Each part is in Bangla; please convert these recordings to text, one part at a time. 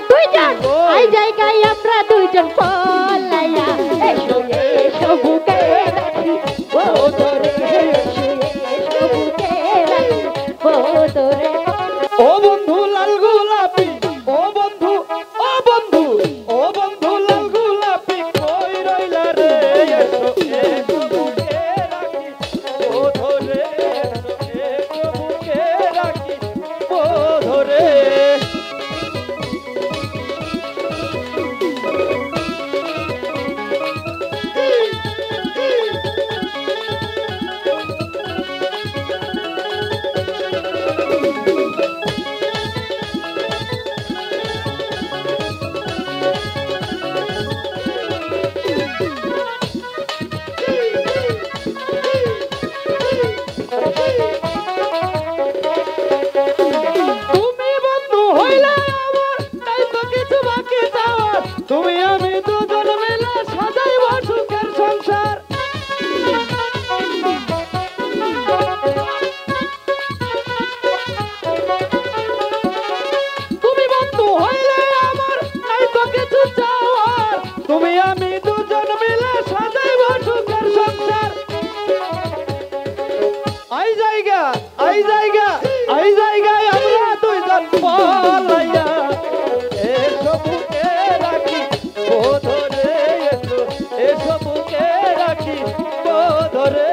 দুইজন এই জায়গায় আমরা দুইজন পলাইয়া এসো এসো বুকে রাখি ও তোরে এসো এসো বুকে রাখি ও তোরে ও বন্ধু লাল গোলাপি ও বন্ধু ও বন্ধু ও বন্ধু লাল গোলাপি কই রইলা রে এসো এসো বুকে রাখি ও ধরে এসো এসো বুকে রাখি ও ধরে তুমি আমি দুজন মিলে সাজাইব সুখের সংসার তুমি বন্ধু হইলে আমার নাই তো কিছু চাওয়ার তুমি আমি দুজন মিলে সাজাইব সুখের সংসার আই জায়গা আই জায়গা আই জায়গায় আমরা দুইজন পলাইয়া এসো বুকে রাখি ও ধরে এসো বুকে রাখি ও ধরে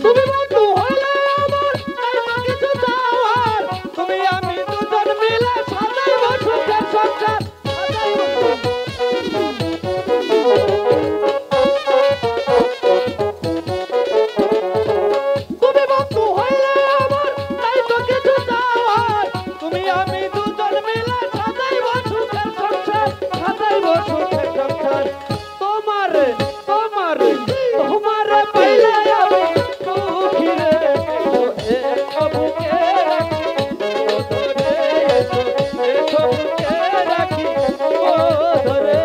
তুমি বন্ধু হইলে আমার নাই তো কিছু চাওয়ার তুমি আমি দুজন মিলে সাজাইব সুখের সংসার তুমি বন্ধু হইলে আমার নাই তো কিছু চাওয়ার তুমি আমি দুজন মিলে সাজাইব সুখের সংসার সাজাইব সুখের সংসার তোমারে তোমারে তোমারে পাইলে আমি সুখী রে এসো বুকে রাখি ও ধরে এসো বুকে রাখি ও ধরে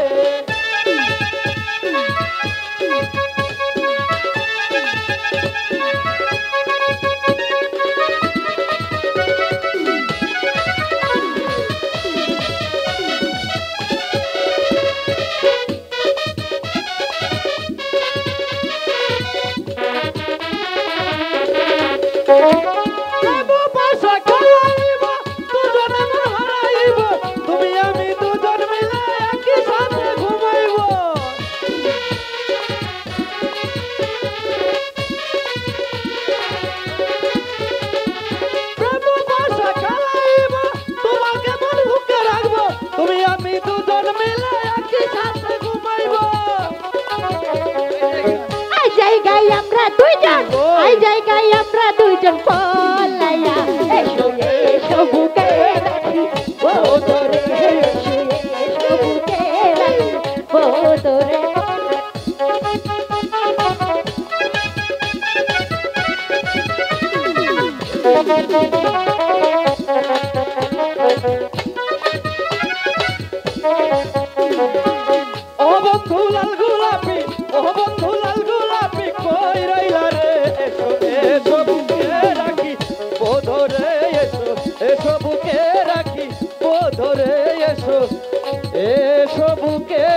বাবু পাশা খেলাইব দুজনে মন হারাইব তুমি আমি দুজন মিলে একই সাথে ঘুমাইব বাবু পাশা খেলাইব তোমাকে মন বুকে রাখব তুমি আমি দুজন মিলে একই সাথে ঘুমাইব এই জায়গায় আমরা দুইজন এই জায়গায় আমরা দুইজন পলাইয়া এসো এসো বুকে রাখি ও তোরে এসো এসো বুকে রাখি ও তোরে ও বন্ধু লাল গোলাপি ও বন্ধু লাল গোলাপি কই রইলা রে এসো এসো বুকে রাখি ও ধরে এসো বুকে রাখি ও ধরে এসো বুকে